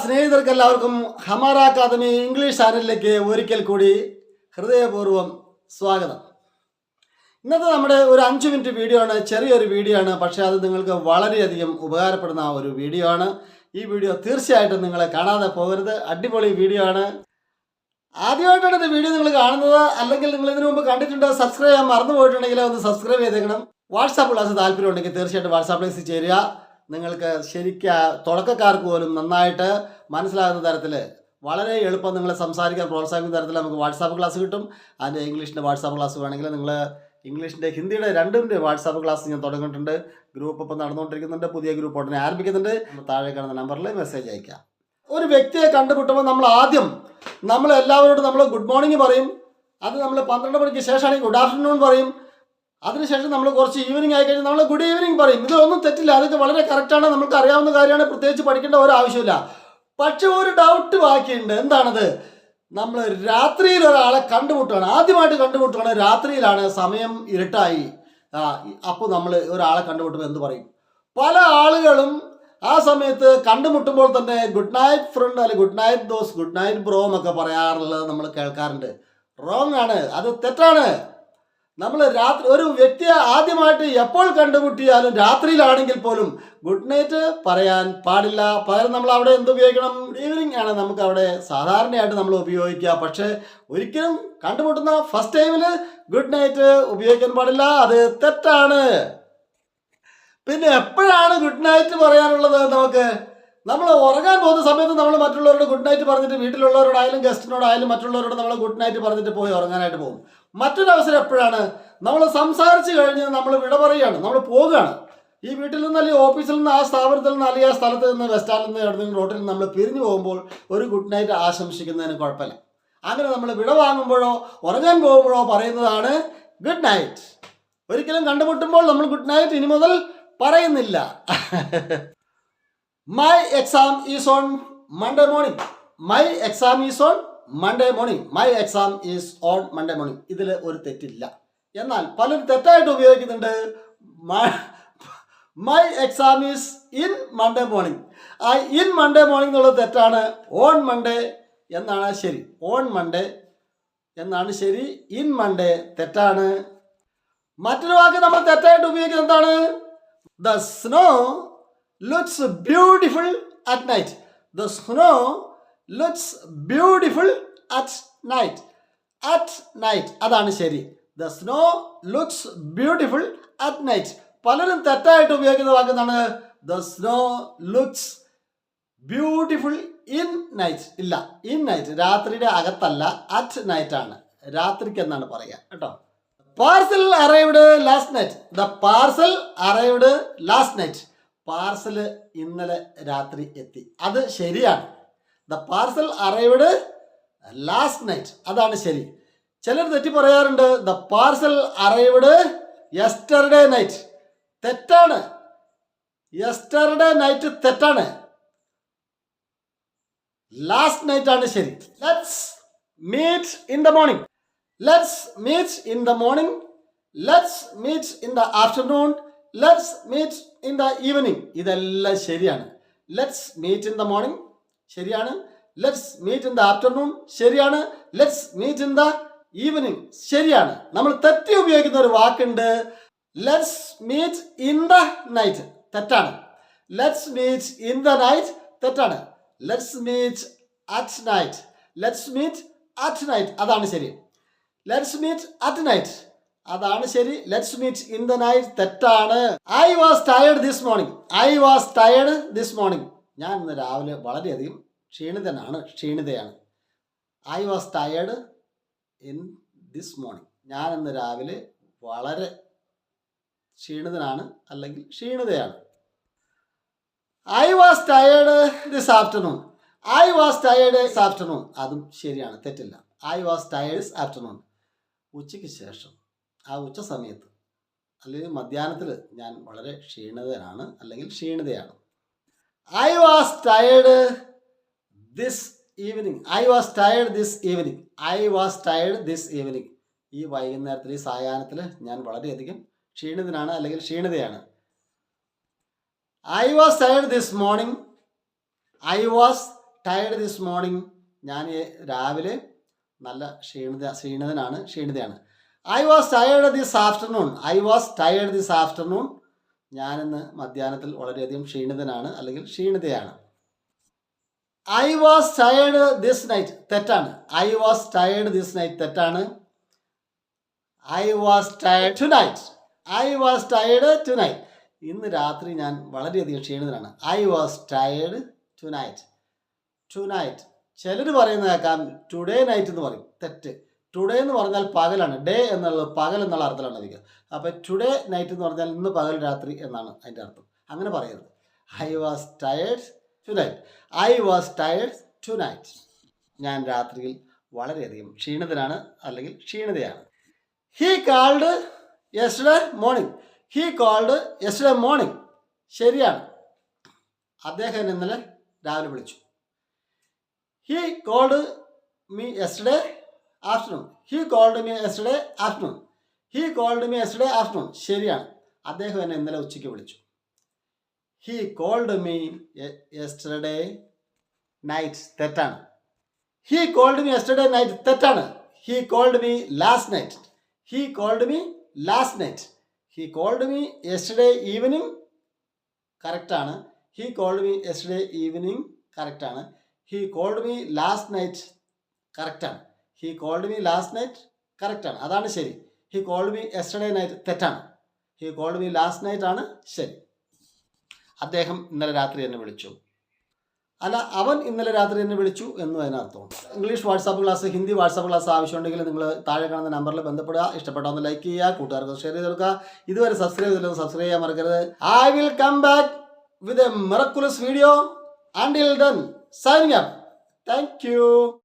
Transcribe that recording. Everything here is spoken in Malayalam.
സ്നേഹിതർക്ക് എല്ലാവർക്കും ഹമാര അക്കാദമി ഇംഗ്ലീഷ് ചാനലിലേക്ക് ഒരിക്കൽ കൂടി ഹൃദയപൂർവ്വം സ്വാഗതം. ഇന്നത്തെ നമ്മുടെ ഒരു 5 മിനിറ്റ് വീഡിയോ ആണ്. ചെറിയൊരു വീഡിയോ ആണ്, പക്ഷേ അത് നിങ്ങൾക്ക് വളരെയധികം ഉപകാരപ്പെടുന്ന ഒരു വീഡിയോ ആണ്. ഈ വീഡിയോ തീർച്ചയായിട്ടും നിങ്ങൾ കാണാതെ പോകരുത്. അടിപൊളി വീഡിയോ ആണ്. ആദ്യമായിട്ടാണ് ഇത് വീഡിയോ നിങ്ങൾ കാണുന്നത്, അല്ലെങ്കിൽ നിങ്ങൾ ഇതിനു മുമ്പ് കണ്ടിട്ടുണ്ട്, സബ്സ്ക്രൈബ് ചെയ്യാൻ മറന്നു പോയിട്ടുണ്ടെങ്കിൽ ഒന്ന് സബ്സ്ക്രൈബ് ചെയ്തേക്കണം. വാട്സാപ്പ് ക്ലാസ് താല്പര്യം ഉണ്ടെങ്കിൽ തീർച്ചയായിട്ടും വാട്സാപ്പ് ക്ലാസ്സിൽ ചേരുക. നിങ്ങൾക്ക് ശരിക്കും തുടക്കക്കാർക്ക് പോലും നന്നായിട്ട് മനസ്സിലാകുന്ന തരത്തിൽ വളരെ എളുപ്പം നിങ്ങളെ സംസാരിക്കാൻ പ്രോത്സാഹിക്കുന്ന തരത്തിൽ നമുക്ക് വാട്സാപ്പ് ക്ലാസ് കിട്ടും. അതിൻ്റെ ഇംഗ്ലീഷിൻ്റെ വാട്സാപ്പ് ക്ലാസ് വേണമെങ്കിൽ നിങ്ങൾ ഇംഗ്ലീഷിൻ്റെ ഹിന്ദിയുടെ രണ്ടിൻ്റെ വാട്സാപ്പ് ക്ലാസ് ഞാൻ തുടങ്ങിയിട്ടുണ്ട്. ഗ്രൂപ്പ് ഇപ്പം നടന്നുകൊണ്ടിരിക്കുന്നുണ്ട്. പുതിയ ഗ്രൂപ്പ് ഉടനെ ആരംഭിക്കുന്നുണ്ട്. താഴെ കാണുന്ന നമ്പറിൽ മെസ്സേജ് അയക്കാം. ഒരു വ്യക്തിയെ കണ്ടുമുട്ടുമ്പോൾ നമ്മൾ എല്ലാവരോടും നമ്മൾ ഗുഡ് മോർണിംഗ് പറയും. അത് നമ്മൾ 12 മണിക്ക് ശേഷമാണെങ്കിൽ ഗുഡ് ആഫ്റ്റർനൂൺ പറയും. അതിനുശേഷം നമ്മൾ കുറച്ച് ഈവനിങ് ആയി കഴിഞ്ഞാൽ നമ്മൾ ഗുഡ് ഈവനിങ് പറയും. ഇതൊന്നും തെറ്റില്ല, അതൊക്കെ വളരെ കറക്റ്റാണ്, നമുക്ക് അറിയാവുന്ന കാര്യമാണ്, പ്രത്യേകിച്ച് പഠിക്കേണ്ട ഒരു ആവശ്യമില്ല. പക്ഷെ ഒരു ഡൗട്ട് ബാക്കിയുണ്ട്. എന്താണത്? നമ്മൾ രാത്രിയിൽ ഒരാളെ കണ്ടുമുട്ടുകയാണ്, ആദ്യമായിട്ട് കണ്ടുമുട്ടുകയാണ്, രാത്രിയിലാണ്, സമയം ഇരുട്ടായി. അപ്പോൾ നമ്മൾ ഒരാളെ കണ്ടുമുട്ടുമ്പോൾ എന്ത് പറയും? പല ആളുകളും ആ സമയത്ത് കണ്ടുമുട്ടുമ്പോൾ തന്നെ ഗുഡ് നൈറ്റ് ഫ്രണ്ട്, അല്ലെങ്കിൽ good night those, good night bro എന്നൊക്കെ പറയാറുള്ളത് നമ്മൾ കേൾക്കാറുണ്ട്. റോങ് ആണ്, അത് തെറ്റാണ്. നമ്മൾ ഒരു വ്യക്തിയെ ആദ്യമായിട്ട് എപ്പോൾ കണ്ടുമുട്ടിയാലും രാത്രിയിലാണെങ്കിൽ പോലും ഗുഡ് നൈറ്റ് പറയാൻ പാടില്ല. പകരം നമ്മൾ അവിടെ എന്ത് ഉപയോഗിക്കണം? ഗുഡ് ഈവനിങ് ആണ് നമുക്ക് അവിടെ സാധാരണയായിട്ട് നമ്മൾ ഉപയോഗിക്കുക. പക്ഷേ ഒരിക്കലും കണ്ടുമുട്ടുന്ന ഫസ്റ്റ് ടൈമിൽ ഗുഡ് നൈറ്റ് ഉപയോഗിക്കാൻ പാടില്ല, അത് തെറ്റാണ്. പിന്നെ എപ്പോഴാണ് ഗുഡ് നൈറ്റ് പറയാനുള്ളത്? നമ്മൾ ഉറങ്ങാൻ പോകുന്ന സമയത്ത് നമ്മൾ മറ്റുള്ളവരോട് ഗുഡ് നൈറ്റ് പറഞ്ഞിട്ട്, വീട്ടിലുള്ളവരോടായാലും ഗസ്റ്റിനോടായാലും മറ്റുള്ളവരോട് നമ്മൾ ഗുഡ് നൈറ്റ് പറഞ്ഞിട്ട് പോയി ഉറങ്ങാനായിട്ട് പോകും. മറ്റൊരവസരം എപ്പോഴാണ്? നമ്മൾ സംസാരിച്ച് കഴിഞ്ഞ് നമ്മൾ വിട പറയുകയാണ്, നമ്മൾ പോവുകയാണ്. ഈ വീട്ടിൽ നിന്ന്, അല്ലെങ്കിൽ ഓഫീസിൽ നിന്ന്, ആ സ്ഥാപനത്തിൽ നിന്ന്, അല്ലെങ്കിൽ ആ സ്ഥലത്ത് നിന്ന്, ബസ് സ്റ്റാൻഡിൽ നിന്ന്, എവിടെയെങ്കിലും റോട്ടിൽ നിന്ന് നമ്മൾ പിരിഞ്ഞു പോകുമ്പോൾ ഒരു ഗുഡ് നൈറ്റ് ആശംസിക്കുന്നതിന് കുഴപ്പമില്ല. അങ്ങനെ നമ്മൾ വിട വാങ്ങുമ്പോഴോ ഉറങ്ങാൻ പോകുമ്പോഴോ പറയുന്നതാണ് ഗുഡ് നൈറ്റ്. ഒരിക്കലും കണ്ടുമുട്ടുമ്പോൾ നമ്മൾ ഗുഡ് നൈറ്റ് ഇനി മുതൽ പറയുന്നില്ല. My exam is on Monday morning. My exam is on Monday morning. My exam is on Monday morning. ഇതിൽ ഒരു തെറ്റില്ല. എന്നാൽ പലരും തെറ്റായിട്ട് ഉപയോഗിക്കുന്നുണ്ട്. My exam is in Monday morning. In Monday morning എന്നുള്ളത് തെറ്റാണ്. On Monday എന്നാണ് ശരി. On Monday എന്നാണ് ശരി. In Monday തെറ്റാണ്. മറ്റൊരു വാക്ക് നമ്മൾ തെറ്റായിട്ട് ഉപയോഗിക്കുന്നത് എന്താണ്? The snow looks beautiful at night. The snow looks beautiful at night. At night അതാണ് ശരി. The snow looks beautiful at night. പലരും തെറ്റായിട്ട് ഉപയോഗിക്കുന്ന വാക്കെന്താണ്? The snow looks beautiful in night. ഇല്ല, in night രാത്രിയുടെ അകത്തല്ല, at night ആണ്. രാത്രിക്ക് എന്നാണ് പറയുക കേട്ടോ. Parcel arrived last night. The parcel arrived last night. Parcel ഇന്നലെ രാത്രി എത്തി, അത് ശരിയാണ്. The parcel arrived last night അതാണ് ശരി. ചിലർ തെറ്റി പറയാറുണ്ട്. The parcel arrived yesterday night. തെറ്റാണ്. യെസ്റ്റർഡേ നൈറ്റ് തെറ്റാണ്. ലാസ്റ്റ് നൈറ്റ് ആണ് ശരി. Let's meet in the morning. Let's meet in the morning. Let's meet in the afternoon. Let's meet in the evening. ഇതെല്ലാം ശരിയാണ്. Let's meet in the morning ശരിയാണ്. Let's meet in the afternoon ശരിയാണ്. Let's meet in the evening ശരിയാണ്. നമ്മൾ തെറ്റി ഉപയോഗിക്കുന്ന ഒരു വാക്കുണ്ട്. Let's meet in the night തെറ്റാണ്. Let's meet in the night തെറ്റാണ്. Let's meet at night. Let's meet at night അതാണ് ശരി. ലെറ്റ്സ് മീറ്റ് അറ്റ് നൈറ്റ് അതാണ് ശരി. Let's meet in the night തെറ്റാണ്. I was tired this morning. I was tired this morning. ഞാൻ ഇന്ന് രാവിലെ വളരെയധികം ക്ഷീണിതയാണ്. I was tired in this morning. ഞാൻ ഇന്ന് രാവിലെ വളരെ ക്ഷീണിതനാണ്, അല്ലെങ്കിൽ ക്ഷീണിതയാണ്. I was tired this afternoon. I was tired this afternoon അതും ശരിയാണ്, തെറ്റില്ല. I was tired this afternoon ഉച്ചയ്ക്ക് ശേഷം, ആ ഉച്ച സമയത്ത് അല്ലെങ്കിൽ മധ്യാഹ്നത്തിൽ ഞാൻ വളരെ ക്ഷീണിതനാണ്, അല്ലെങ്കിൽ ക്ഷീണിതയാണ്. I was tired this evening. I was tired this evening. I was tired this evening. ഈ വൈകുന്നേരത്തിൽ, ഈ സായാഹ്നത്തിൽ ഞാൻ വളരെയധികം ക്ഷീണിതനാണ്, അല്ലെങ്കിൽ ക്ഷീണിതയാണ്. I was tired this morning. I was tired this morning. ഞാൻ രാവിലെ നല്ല ക്ഷീണിതയാണ്. I was tired this afternoon. ഞാനിന്ന് മധ്യാഹ്നത്തിൽ വളരെയധികം ക്ഷീണിതനാണ് അല്ലെങ്കിൽ ക്ഷീണിതയാണ്. I was tired this night തെറ്റാണ്. I was tired this night തെറ്റാണ്. I was tired to night. ഇന്ന് രാത്രി ഞാൻ വളരെയധികം ക്ഷീണിതനാണ്. I was tired tonight. ചിലർ പറയുന്നത് കേൾക്കാം ടുഡേ നൈറ്റ് എന്ന് പറയും. തെറ്റ്. ടുഡേ എന്ന് പറഞ്ഞാൽ പകലാണ്. ഡേ എന്നുള്ളത് പകൽ എന്നുള്ള അർത്ഥത്തിലാണ് അധികം. അപ്പോൾ ടുഡേ നൈറ്റ് എന്ന് പറഞ്ഞാൽ ഇന്ന് പകൽ രാത്രി എന്നാണ് അതിൻ്റെ അർത്ഥം. അങ്ങനെ പറയരുത്. I was tired tonight. ഞാൻ രാത്രിയിൽ വളരെയധികം ക്ഷീണിതനാണ് അല്ലെങ്കിൽ ക്ഷീണിതയാണ്. He called yesterday morning. ശരിയാണ്. അദ്ദേഹം എന്നെ ഇന്നലെ രാവിലെ വിളിച്ചു. He called me yesterday afternoon. ശരിയാണ്. അദ്ദേഹം എന്നെ ഇന്നലെ ഉച്ചയ്ക്ക് വിളിച്ചു. He called me yesterday night. തെറ്റാണ്. He called me yesterday night തെറ്റാണ്. He called me last night. He called me yesterday evening. കറക്റ്റാണ്. He called me yesterday evening കറക്റ്റാണ്. He called me last night കറക്റ്റാണ്. അതാണ് ശരി. He called me yesterday night തെറ്റാണ്. He called me last night ആണ് ശരി. അദ്ദേഹം ഇന്നലെ രാത്രി എന്നെ വിളിച്ചു. അല്ല, അവൻ ഇന്നലെ രാത്രി എന്നെ വിളിച്ചു എന്നും അതിനർത്ഥമുണ്ട്. English WhatsApp class, Hindi WhatsApp class ആവശ്യമുണ്ടെങ്കിൽ നിങ്ങൾ താഴെ കാണുന്ന നമ്പറിൽ ബന്ധപ്പെടുക. ഇഷ്ടപ്പെട്ടാൽ ലൈക്ക് ചെയ്യുക, കൂട്ടുകാർക്ക് ഷെയർ ചെയ്ത് കൊടുക്കുക. ഇതുവരെ സബ്സ്ക്രൈബ് ചെയ്യാൻ മറക്കരുത്. I will come back with a miraculous video. Until then, signing up. Thank you.